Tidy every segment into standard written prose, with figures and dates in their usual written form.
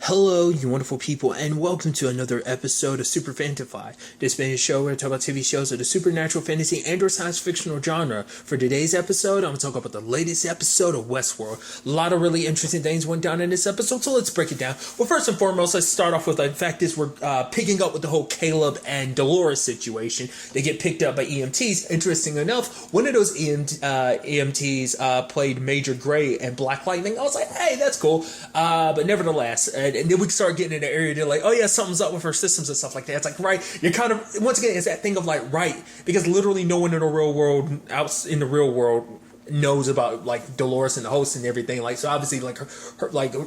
Hello, you wonderful people, and welcome to another episode of Super-Fanta-Fi. This being a show where I talk about TV shows of the supernatural, fantasy, and or science fictional genre. For today's episode, I'm going to talk about the latest episode of Westworld. A lot of really interesting things went down in this episode, so let's break it down. Well, first and foremost, let's start off with the fact is we're picking up with the whole Caleb and Dolores situation. They get picked up by EMTs. Interesting enough, one of those EMTs played Major Gray and Black Lightning. I was like, hey, that's cool. But nevertheless, and then we start getting in the area, they're like, oh yeah, something's up with her systems and stuff like that. It's like, right, you're kind of, once again, it's that thing of like, right, because literally no one in the real world, out in the real world, knows about like Dolores and the host and everything. Like, so obviously like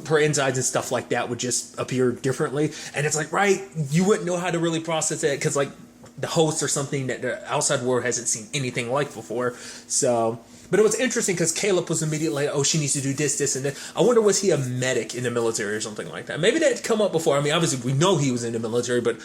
her insides and stuff like that would just appear differently. And it's like, right, you wouldn't know how to really process it because like the host or something that the outside world hasn't seen anything like before. So, but it was interesting because Caleb was immediately like, oh, she needs to do this, and that. I wonder, was he a medic in the military or something like that? Maybe that had come up before. I mean, obviously we know he was in the military, but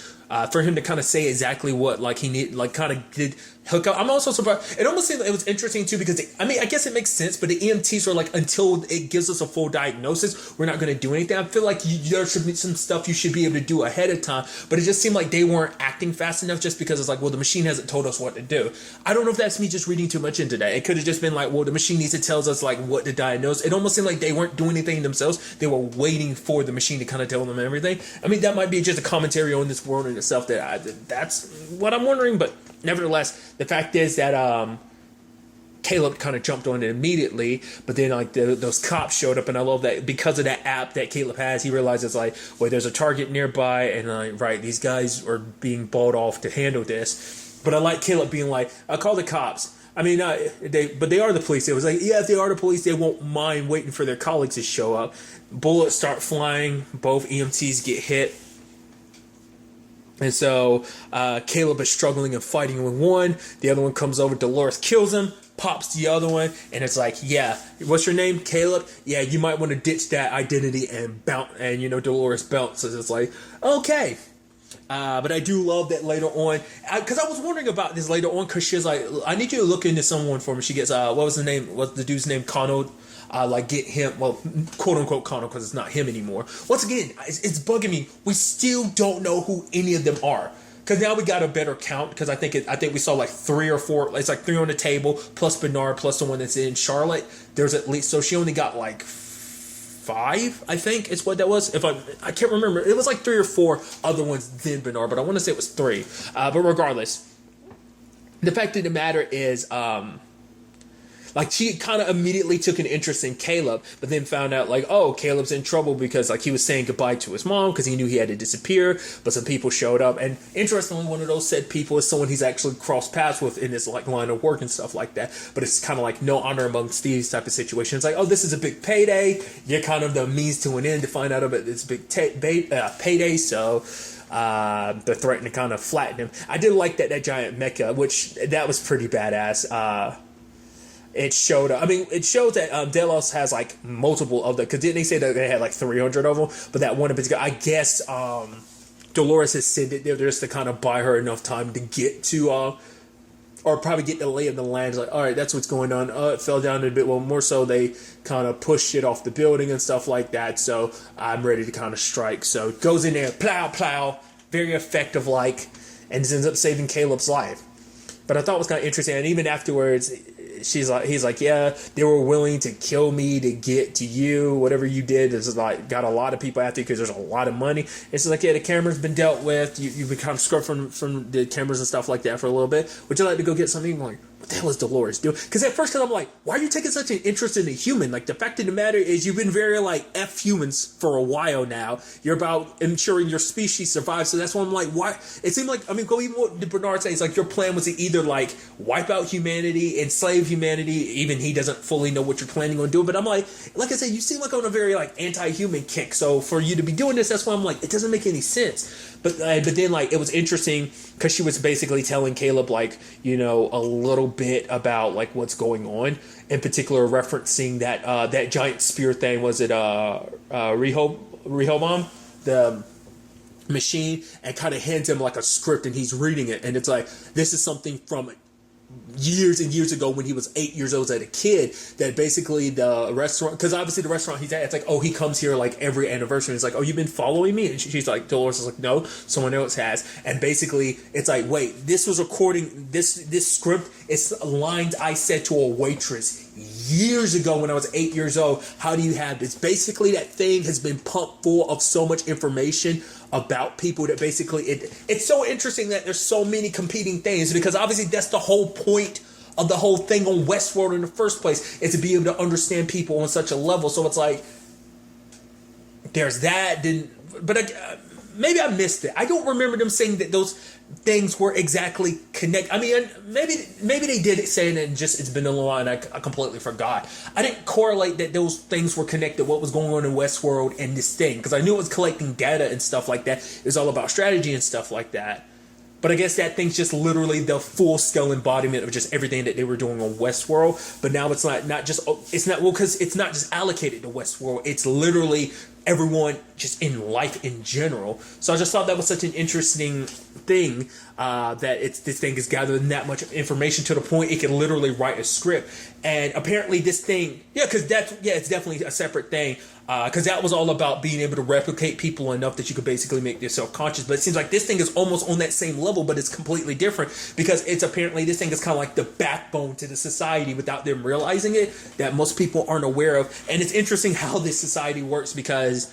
for him to kind of say exactly what like he need, like kind of did hook up. I'm also surprised. It almost seemed like it was interesting too because I mean, I guess it makes sense, but the EMTs were like, until it gives us a full diagnosis, we're not going to do anything. I feel like there should be some stuff you should be able to do ahead of time, but it just seemed like they weren't acting fast enough just because it's like, well, the machine hasn't told us what to do. I don't know if that's me just reading too much into that. It could have just been like, well, the machine needs to tell us like what to diagnose. It almost seemed like they weren't doing anything themselves. They were waiting for the machine to kind of tell them everything. I mean, that might be just a commentary on this world in itself. That's what I'm wondering, but nevertheless, the fact is that Caleb kind of jumped on it immediately, but then like those cops showed up, and I love that because of that app that Caleb has, he realizes like, well, there's a target nearby, and right, these guys are being bought off to handle this. But I like Caleb being like, I'll call the cops. I mean, they are the police. It was like, yeah, if they are the police, they won't mind waiting for their colleagues to show up. Bullets start flying. Both EMTs get hit. And so Caleb is struggling and fighting with one. The other one comes over. Dolores kills him, pops the other one. And it's like, yeah, what's your name? Caleb? Yeah, you might want to ditch that identity and bounce. And, you know, Dolores bounces. It's like, okay. But I do love that later on, because I was wondering about this later on, because she's like, I need you to look into someone for me. She gets, what was the dude's name? Connell. Like get him, well, quote unquote Connell, because it's not him anymore. Once again, it's bugging me. We still don't know who any of them are. Because now we got a better count, because I think we saw like 3 or 4, it's like 3 on the table, plus Bernard, plus the one that's in Charlotte. There's at least, so she only got like 5, I think is what that was. If I can't remember. It was like 3 or 4 other ones than Bernard, but I want to say it was 3. But regardless, the fact of the matter is, like she kind of immediately took an interest in Caleb, but then found out like, oh, Caleb's in trouble because like he was saying goodbye to his mom because he knew he had to disappear, but some people showed up. And interestingly, one of those said people is someone he's actually crossed paths with in his like line of work and stuff like that. But it's kind of like no honor amongst thieves type of situation. It's like, oh, this is a big payday. You're kind of the means to an end to find out about this big payday. So they're threatening to kind of flatten him. I did like that giant mecha, which that was pretty badass. It showed. I mean, it shows that Delos has like multiple of them. Because didn't they say that they had like 300 of them? But that one in particular, I guess Dolores has said that they're just to kind of buy her enough time to get to, or probably get the lay of the land. It's like, all right, that's what's going on. It fell down a bit. Well, more so they kind of pushed it off the building and stuff like that. So I'm ready to kind of strike. So it goes in there, plow, plow, very effective, like, and ends up saving Caleb's life. But I thought it was kind of interesting, and even afterwards, he's like, yeah, they were willing to kill me to get to you. Whatever you did is like got a lot of people after you because there's a lot of money. It's like, yeah, the camera's been dealt with. You've been kind of scrubbed from the cameras and stuff like that for a little bit. Would you like to go get something? I'm like, what the hell is Dolores doing? Because at first, I'm like, why are you taking such an interest in a human? Like, the fact of the matter is you've been very like F humans for a while now. You're about ensuring your species survives. So that's why I'm like, why? It seemed like, I mean, go even what did Bernard say? It's like your plan was to either like wipe out humanity, enslave humanity. Even he doesn't fully know what you're planning on doing. But I'm like I said, you seem like on a very like anti-human kick. So for you to be doing this, that's why I'm like, it doesn't make any sense. But then like it was interesting because she was basically telling Caleb like, you know, a little bit about like what's going on. In particular, referencing that giant spear thing. Was it Rehoboam, the machine, and kind of hands him like a script, and he's reading it, and it's like, this is something from years and years ago when he was 8 years old as a kid, that basically the restaurant, because obviously the restaurant he's at, it's like, oh, he comes here like every anniversary. It's like, oh, you've been following me? And she's like, Dolores is like, no, someone else has. And basically it's like, wait, this was according, this script is lines I said to a waitress years ago when I was 8 years old. How do you have this? Basically that thing has been pumped full of so much information about people that basically it's so interesting that there's so many competing things, because obviously that's the whole point of the whole thing on Westworld in the first place, is to be able to understand people on such a level. So it's like there's that, but maybe I missed it. I don't remember them saying that those things were exactly connected. I mean, maybe they did say it and just it's been a while and I completely forgot. I didn't correlate that those things were connected, what was going on in Westworld and this thing, because I knew it was collecting data and stuff like that. It was all about strategy and stuff like that. But I guess that thing's just literally the full-scale embodiment of just everything that they were doing on Westworld. But now it's not just because it's not just allocated to Westworld. It's literally everyone just in life in general. So I just thought that was such an interesting thing, that this thing is gathering that much information to the point it can literally write a script. And apparently this thing, it's definitely a separate thing. Because that was all about being able to replicate people enough that you could basically make yourself conscious. But it seems like this thing is almost on that same level, but it's completely different, because it's apparently this thing is kind of like the backbone to the society without them realizing it, that most people aren't aware of. And it's interesting how this society works, because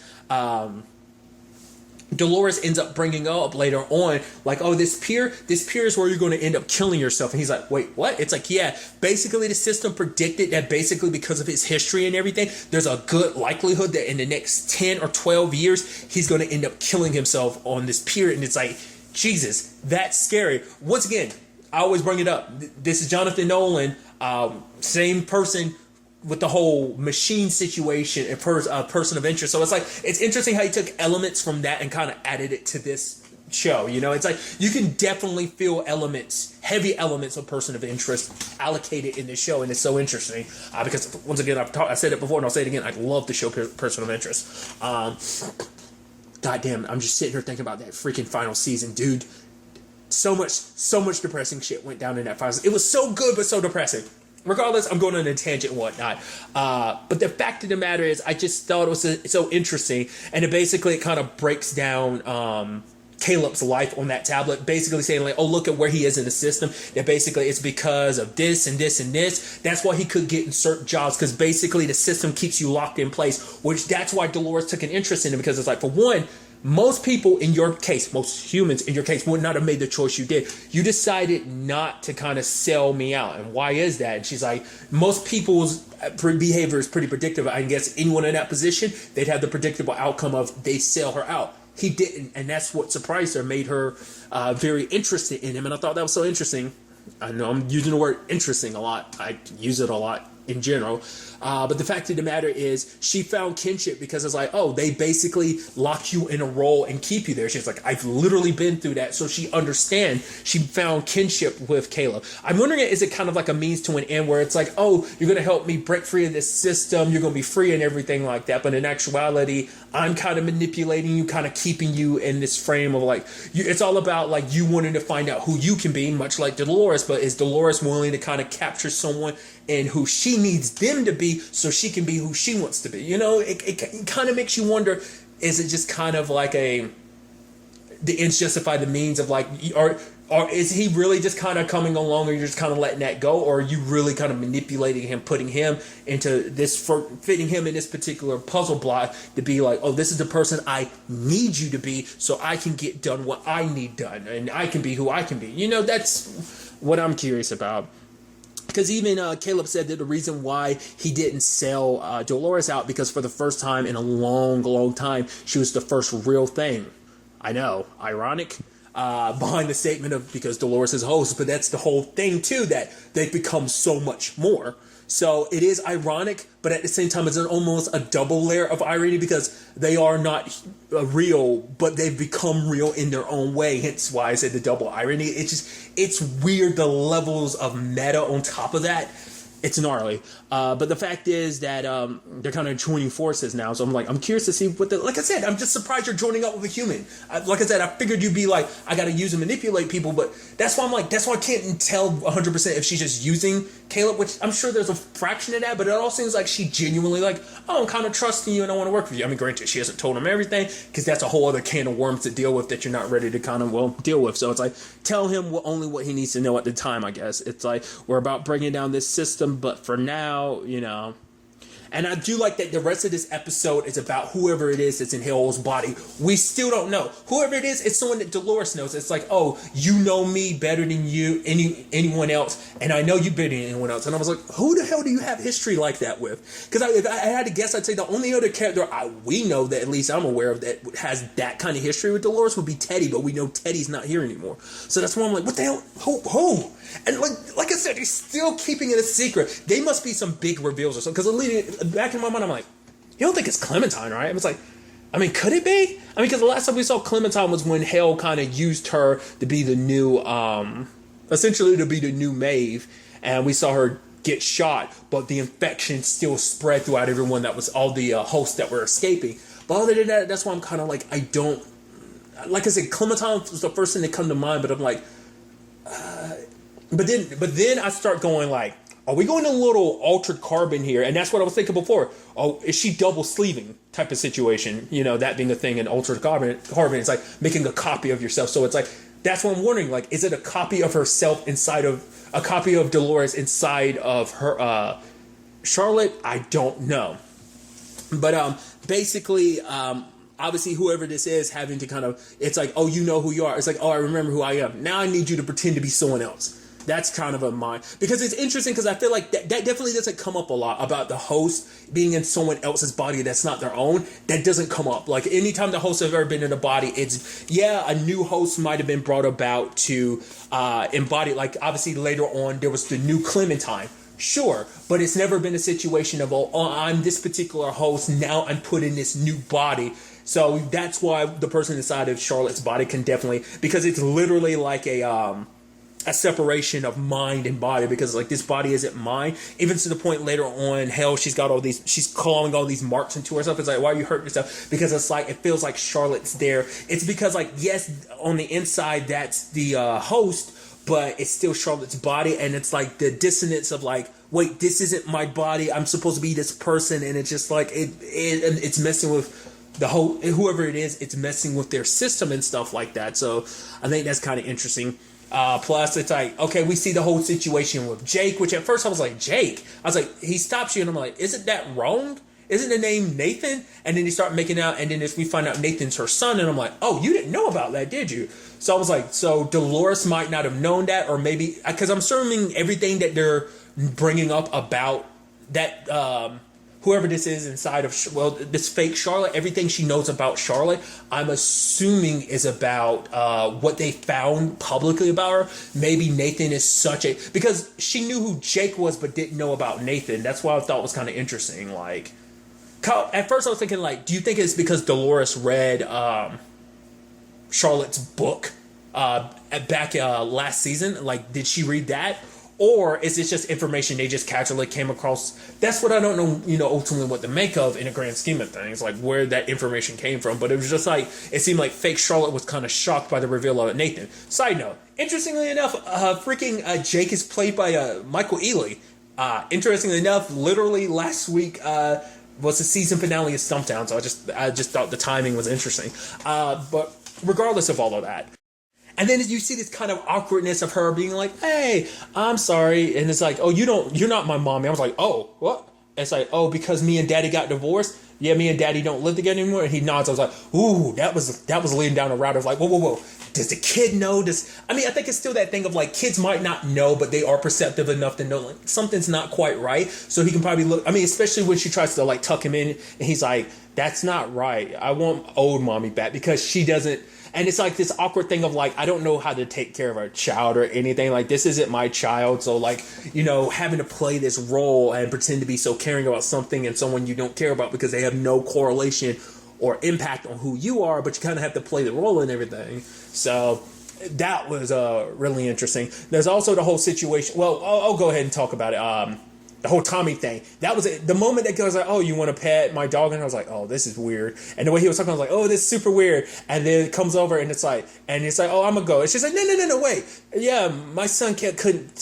Dolores ends up bringing up later on, like, oh, this pier is where you're going to end up killing yourself. And he's like, wait, what? It's like, yeah, basically the system predicted that basically because of his history and everything, there's a good likelihood that in the next 10 or 12 years, he's going to end up killing himself on this pier. And it's like, Jesus, that's scary. Once again, I always bring it up. This is Jonathan Nolan, same person with the whole machine situation and person of interest. So it's like, it's interesting how he took elements from that and kind of added it to this show. You know, it's like you can definitely feel heavy elements of person of interest allocated in this show. And it's so interesting because once again, I said it before and I'll say it again. I love the show person of interest. Goddamn, I'm just sitting here thinking about that freaking final season, dude. So much depressing shit went down in that final season. It was so good, but so depressing. Regardless, I'm going on a tangent and whatnot. But the fact of the matter is, I just thought it was so interesting. And it kind of breaks down Caleb's life on that tablet. Basically saying like, oh, look at where he is in the system. That basically it's because of this and this and this. That's why he could get in certain jobs. Because basically the system keeps you locked in place. Which that's why Dolores took an interest in it. Because it's like, for one, most people in your case, most humans in your case would not have made the choice you did. You decided not to kind of sell me out. And why is that? And she's like, most people's behavior is pretty predictable. I guess anyone in that position, they'd have the predictable outcome of they sell her out. He didn't. And that's what surprised her, made her very interested in him. And I thought that was so interesting. I know I'm using the word interesting a lot. I use it a lot in general. But the fact of the matter is she found kinship because it's like, oh, they basically lock you in a role and keep you there. She's like, I've literally been through that. So she understands. She found kinship with Caleb. I'm wondering, is it kind of like a means to an end where it's like, oh, you're going to help me break free of this system. You're going to be free and everything like that. But in actuality, I'm kind of manipulating you, kind of keeping you in this frame of like, it's all about like you wanting to find out who you can be, much like Dolores. But is Dolores willing to kind of capture someone and who she needs them to be so she can be who she wants to be? You know, it kind of makes you wonder, is it just kind of like the ends justify the means of like, or is he really just kind of coming along, or you're just kind of letting that go? Or are you really kind of manipulating him, putting him into this, fitting him in this particular puzzle block to be like, oh, this is the person I need you to be so I can get done what I need done and I can be who I can be. You know, that's what I'm curious about. Because even Caleb said that the reason why he didn't sell Dolores out, because for the first time in a long, long time, she was the first real thing. I know, ironic, behind the statement of because Dolores is a host, but that's the whole thing too, that they've become so much more. So it is ironic, but at the same time, it's almost a double layer of irony because they are not real, but they've become real in their own way. Hence why I said the double irony. It's weird, the levels of meta on top of that. it's gnarly. But the fact is that they're kind of joining forces now. So I'm curious to see what like I said, I'm just surprised you're joining up with a human. Like I said, I figured you'd be like, I got to use and manipulate people. But that's why that's why I can't tell 100% if she's just using Caleb, which I'm sure there's a fraction of that. But it all seems like she genuinely like, oh, I'm kind of trusting you and I want to work with you. I mean, granted, she hasn't told him everything because that's a whole other can of worms to deal with that you're not ready to kind of, deal with. So it's like, tell him only what he needs to know at the time, I guess. It's like, we're about bringing down this system, but for now, and I do like that the rest of this episode is about whoever it is that's in Hale's body. We still don't know. Whoever it is, it's someone that Dolores knows. It's like, oh, you know me better than anyone else, and I know you better than anyone else. And I was like, who the hell do you have history like that with? Because if I had to guess, I'd say the only other character we know that at least I'm aware of that has that kind of history with Dolores would be Teddy, but we know Teddy's not here anymore. So that's why I'm like, what the hell? Who? And like I said, they're still keeping it a secret. They must be some big reveals or something. Because back in my mind, I'm like, you don't think it's Clementine, right? And it's like, I mean, could it be? I mean, because the last time we saw Clementine was when Hale kind of used her to be the new, essentially to be the new Maeve. And we saw her get shot, but the infection still spread throughout everyone that was all the hosts that were escaping. But other than that, that's why I'm kind of like, I don't, like I said, Clementine was the first thing that come to mind, but I'm like, but then I start going like, are we going a little altered carbon here? And that's what I was thinking before. Oh, is she double sleeving type of situation? That being a thing in altered carbon, it's like making a copy of yourself. So it's like, that's what I'm wondering. Like, is it a copy of herself a copy of Dolores inside of her, Charlotte? I don't know. But, basically, obviously whoever this is having to kind of, it's like, oh, you know who you are. It's like, oh, I remember who I am. Now I need you to pretend to be someone else. That's kind of a mind, because it's interesting because I feel like that definitely doesn't come up a lot about the host being in someone else's body that's not their own. That doesn't come up. Like anytime the hosts have ever been in a body, it's, a new host might have been brought about to embody, like obviously later on there was the new Clementine. Sure, but it's never been a situation of, oh, I'm this particular host, now I'm put in this new body. So that's why the person inside of Charlotte's body can definitely, because it's literally like a separation of mind and body, because like this body isn't mine. Even to the point later on, hell, she's calling all these marks into herself. It's like, why are you hurting yourself? Because it's like, it feels like Charlotte's there. It's because like, yes, on the inside, that's the host, but it's still Charlotte's body. And it's like the dissonance of like, wait, this isn't my body. I'm supposed to be this person. And it's just like, it's messing with the whole, whoever it is, it's messing with their system and stuff like that. So I think that's kind of interesting. Plus, it's like, okay, we see the whole situation with Jake, which at first I was like, Jake? I was like, he stops you, and I'm like, isn't that wrong? Isn't the name Nathan? And then you start making out, and then we find out Nathan's her son, and I'm like, oh, you didn't know about that, did you? So I was like, so Dolores might not have known that, or maybe, because I'm assuming everything that they're bringing up about that, whoever this is inside of, this fake Charlotte, everything she knows about Charlotte, I'm assuming is about what they found publicly about her. Maybe Nathan is because she knew who Jake was but didn't know about Nathan. That's what I thought was kind of interesting. Like, at first I was thinking, like, do you think it's because Dolores read Charlotte's book back last season? Like, did she read that? Or is it just information they just casually came across? That's what I don't know, ultimately what to make of in a grand scheme of things, like where that information came from. But it was just like, it seemed like fake Charlotte was kind of shocked by the reveal of Nathan. Side note, interestingly enough, Jake is played by Michael Ealy. Interestingly enough, literally last week was the season finale of Stumptown, so I just thought the timing was interesting. But regardless of all of that, and then you see this kind of awkwardness of her being like, hey, I'm sorry. And it's like, oh, you're not my mommy. I was like, oh, what? It's like, oh, because me and daddy got divorced? Yeah, me and daddy don't live together anymore. And he nods. I was like, ooh, that was leading down a route of like, whoa. Does the kid know? I think it's still that thing of like, kids might not know, but they are perceptive enough to know like something's not quite right. So he can probably look, especially when she tries to like tuck him in and he's like, that's not right. I want old mommy back, because she doesn't. And it's like this awkward thing of like, I don't know how to take care of a child or anything. Like, this isn't my child. So like, having to play this role and pretend to be so caring about something and someone you don't care about because they have no correlation or impact on who you are, but you kind of have to play the role and everything. So that was really interesting. There's also the whole situation. Well, I'll go ahead and talk about it. the whole Tommy thing. That was it. The moment that girl was like, oh, you want to pet my dog? And I was like, oh, this is weird. And the way he was talking, I was like, oh, this is super weird. And then it comes over and it's like, oh, I'm gonna go. And she's like, no, wait. Yeah, my son couldn't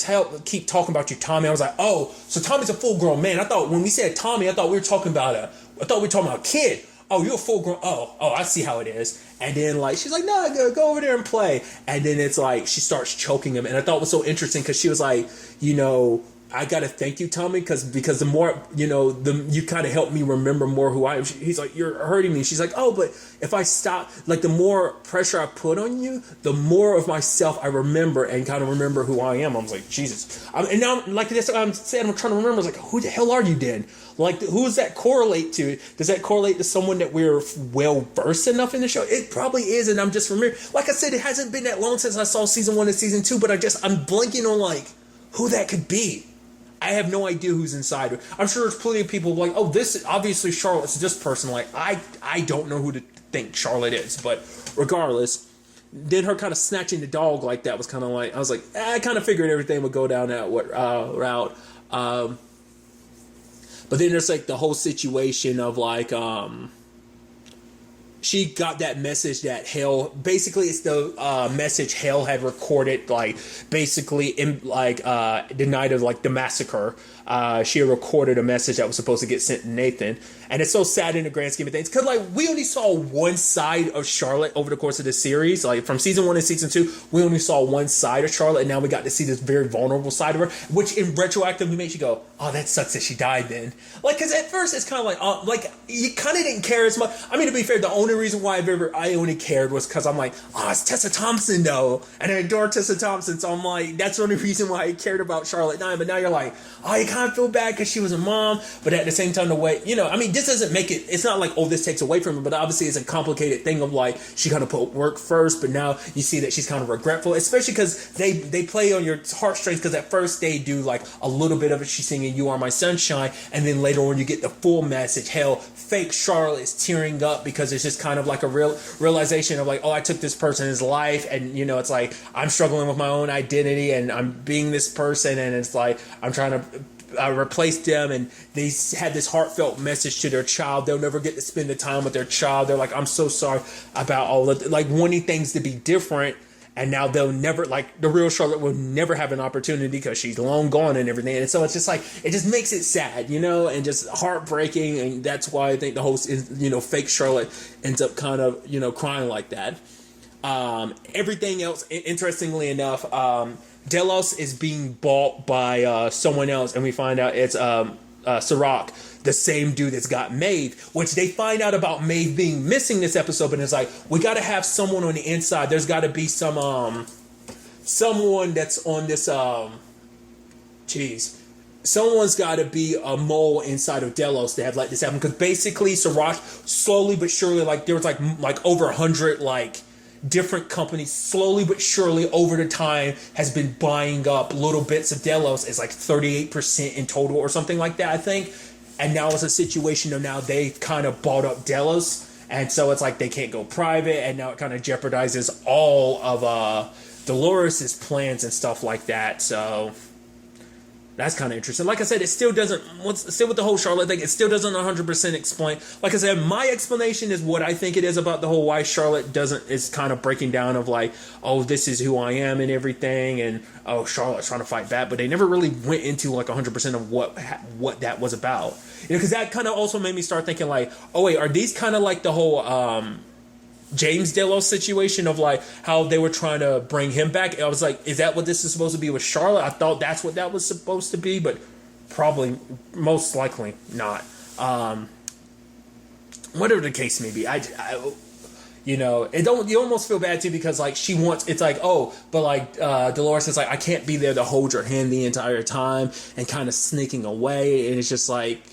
keep talking about you, Tommy. I was like, oh, so Tommy's a full grown man. I thought when we said Tommy, I thought we were talking about a kid. Oh, you're a full grown. Oh, I see how it is. And then like she's like, no, go over there and play. And then it's like she starts choking him. And I thought it was so interesting because she was like, I gotta thank you, Tommy, because the more you kind of helped me remember more who I am. He's like, you're hurting me. She's like, oh, but if I stop, like the more pressure I put on you, the more of myself I remember and kind of remember who I am. I was like, Jesus. And now, like this, I'm saying, I'm trying to remember. I was like, who the hell are you then? Like, who does that correlate to? Does that correlate to someone that we're well versed enough in the show? It probably is, and I'm just remembering. Like I said, it hasn't been that long since I saw season 1 and season 2, but I'm blanking on like who that could be. I have no idea who's inside her. I'm sure there's plenty of people like, oh, this is obviously Charlotte's this person. Like, I don't know who to think Charlotte is, but regardless, then her kind of snatching the dog like that was kind of like, I was like, I kind of figured everything would go down that route. But then there's like the whole situation of like, she got that message that Hale, basically it's the message Hale had recorded, like basically in like the night of like the massacre. She had recorded a message that was supposed to get sent to Nathan, and it's so sad in the grand scheme of things because like we only saw one side of Charlotte over the course of the series. Like from season 1 and season 2, we only saw one side of Charlotte, and now we got to see this very vulnerable side of her, which in retroactively makes you go, oh, that sucks that she died then. Like, because at first it's kind of like you kind of didn't care as much. I mean, to be fair, the only reason why I only cared was because I'm like, oh, it's Tessa Thompson though, and I adore Tessa Thompson, so I'm like, that's the only reason why I cared about Charlotte dying. But now you're like, oh, you kind of feel bad because she was a mom, but at the same time, the way, I mean, this doesn't make it, it's not like, oh, this takes away from her, but obviously it's a complicated thing of like, she kind of put work first, but now you see that she's kind of regretful, especially because they play on your heartstrings, because at first they do like a little bit of it, she's singing You Are My Sunshine, and then later on you get the full message. Hell, fake Charlotte is tearing up because it's just kind of like a realization of like, oh, I took this person's life, and it's like, I'm struggling with my own identity, and I'm being this person, and it's like, I'm trying to replace them, and they had this heartfelt message to their child. They'll never get to spend the time with their child. They're like, I'm so sorry about all of like wanting things to be different, and now they'll never, like, the real Charlotte will never have an opportunity because she's long gone and everything. And so it's just like, it just makes it sad, and just heartbreaking, and that's why I think the host is, fake Charlotte ends up kind of, crying like that. Everything else, interestingly enough, Delos is being bought by someone else, and we find out it's Sirach, the same dude that's got Maeve, which they find out about Maeve being missing this episode, but it's like, we got to have someone on the inside. There's got to be someone that's on this, someone's got to be a mole inside of Delos to have let this happen, because basically Sirach slowly but surely, like, there was like over 100 like different companies slowly but surely over the time has been buying up little bits of Delos. It's like 38% in total or something like that, I think. And now it's a situation of now they've kind of bought up Delos, and so it's like they can't go private, and now it kind of jeopardizes all of Dolores' plans and stuff like that. So that's kind of interesting. Like I said, it still doesn't, still with the whole Charlotte thing, it still doesn't 100% explain. Like I said, my explanation is what I think it is about the whole why Charlotte is kind of breaking down of like, oh, this is who I am and everything, and oh, Charlotte's trying to fight back, but they never really went into like 100% of what that was about. Because that kind of also made me start thinking like, oh wait, are these kind of like the whole James Delos situation of like how they were trying to bring him back? I was like, is that what this is supposed to be with Charlotte? I thought that's what that was supposed to be, but probably most likely not. Whatever the case may be, you almost feel bad too, because like she wants, it's like, oh, but like Dolores is like, I can't be there to hold your hand the entire time, and kind of sneaking away, and it's just like,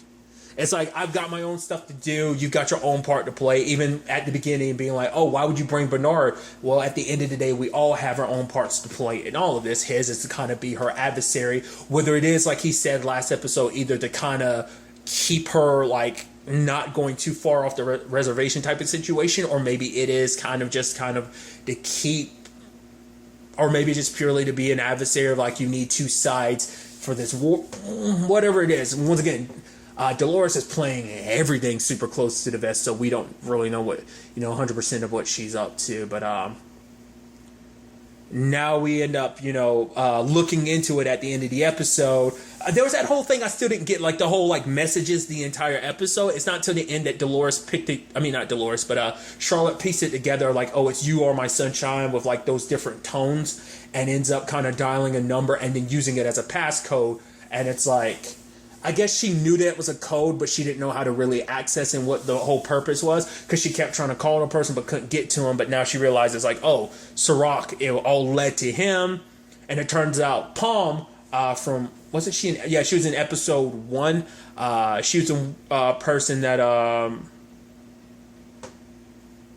it's like, I've got my own stuff to do. You've got your own part to play. Even at the beginning, being like, oh, why would you bring Bernard? Well, at the end of the day, we all have our own parts to play in all of this. His is to kind of be her adversary. Whether it is, like he said last episode, either to kind of keep her, like, not going too far off the reservation type of situation, or maybe it is kind of to keep, or maybe just purely to be an adversary of, like, you need two sides for this war, whatever it is. Once again, Dolores is playing everything super close to the vest, so we don't really know what 100% of what she's up to. But now we end up looking into it at the end of the episode. There was that whole thing I still didn't get, like the whole like messages the entire episode. It's not till the end that Dolores picked it. I mean, not Dolores, but Charlotte pieced it together like, oh, it's "You Are My Sunshine" with like those different tones, and ends up kind of dialing a number and then using it as a passcode. And it's like, I guess she knew that it was a code, but she didn't know how to really access and what the whole purpose was, because she kept trying to call the person but couldn't get to him. But now she realizes, like, oh, Sirach, it all led to him. And it turns out Palm from, wasn't she in, yeah, she was in episode 1. She was a person that,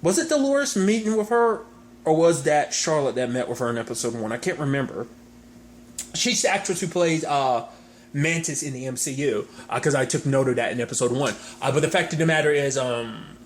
was it Dolores meeting with her? Or was that Charlotte that met with her in episode 1? I can't remember. She's the actress who plays Mantis in the MCU, because I took note of that in episode 1. But the fact of the matter is,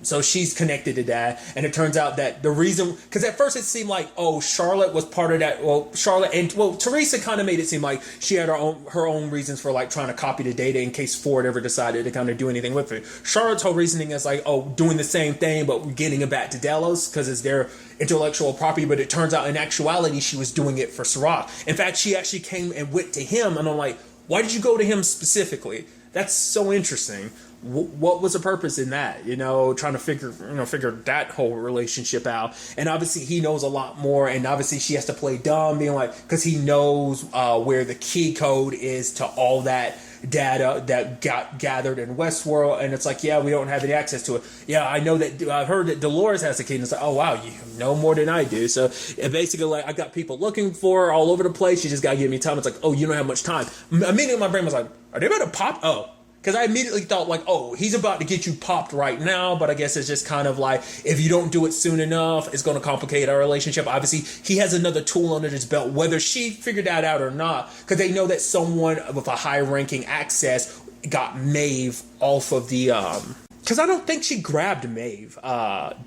so she's connected to that, and it turns out that the reason, because at first it seemed like, oh, Charlotte was part of that. Well, Charlotte and Teresa kind of made it seem like she had her own reasons for like trying to copy the data in case Ford ever decided to kind of do anything with it. Charlotte's whole reasoning is like, oh, doing the same thing but getting it back to Delos because it's their intellectual property. But it turns out in actuality she was doing it for Sirach. In fact, she actually came and went to him, and I'm like, why did you go to him specifically? That's so interesting. What was the purpose in that? Trying to figure that whole relationship out. And obviously he knows a lot more. And obviously she has to play dumb, being like, because he knows where the key code is to all that data that got gathered in Westworld. And it's like, yeah, we don't have any access to it. Yeah, I know that. I've heard that Dolores has the key. And it's like, oh wow, you know more than I do. So it basically, like, I got people looking for her all over the place. You just gotta give me time. It's like, oh, you don't have much time. Immediately my brain was like, are they about to pop? Oh. Because I immediately thought, like, oh, he's about to get you popped right now. But I guess it's just kind of like, if you don't do it soon enough, it's going to complicate our relationship. Obviously, he has another tool under his belt, whether she figured that out or not. Because they know that someone with a high-ranking access got Maeve off of the... Because I don't think she grabbed Maeve,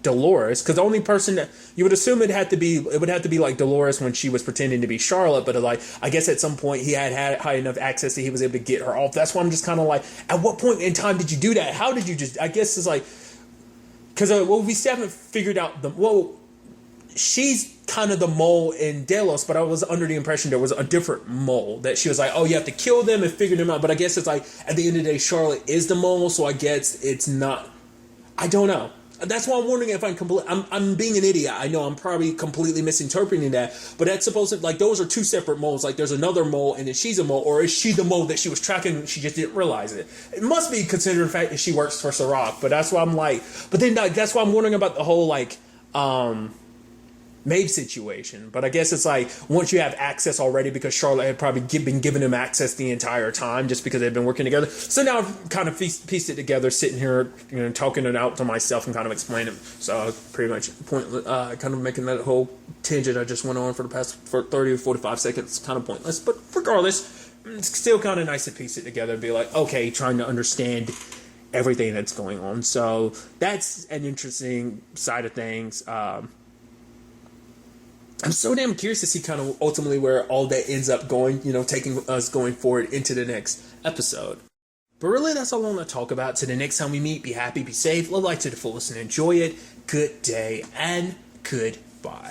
Dolores. Because the only person that you would assume it would have to be like Dolores when she was pretending to be Charlotte. But like, I guess at some point he had high enough access that he was able to get her off. That's why I'm just kind of like, at what point in time did you do that? How did you just? I guess it's like, because we still haven't figured out she's kind of the mole in Delos, but I was under the impression there was a different mole that she was like, oh, you have to kill them and figure them out. But I guess it's like, at the end of the day, Charlotte is the mole, so I guess it's not. I don't know. That's why I'm wondering if I'm being an idiot. I know I'm probably completely misinterpreting that, but that's supposed to, like, those are two separate moles. Like, there's another mole and then she's a mole, or is she the mole that she was tracking and she just didn't realize it? It must be considered the fact that she works for Sirach, but that's why I'm like, but then that's why I'm wondering about the whole, like, Maeve situation. But I guess it's like, once you have access already, because Charlotte had probably been giving him access the entire time just because they've been working together. So now I've kind of pieced it together, sitting here, talking it out to myself and kind of explaining. So pretty much pointless, kind of making that whole tangent I just went on for 30 or 45 seconds kind of pointless. But regardless, it's still kind of nice to piece it together and be like, okay, trying to understand everything that's going on. So that's an interesting side of things. I'm so damn curious to see kind of ultimately where all that ends up going, taking us going forward into the next episode. But really, that's all I want to talk about. Till the next time we meet, be happy, be safe, live life to the fullest, and enjoy it. Good day, and goodbye.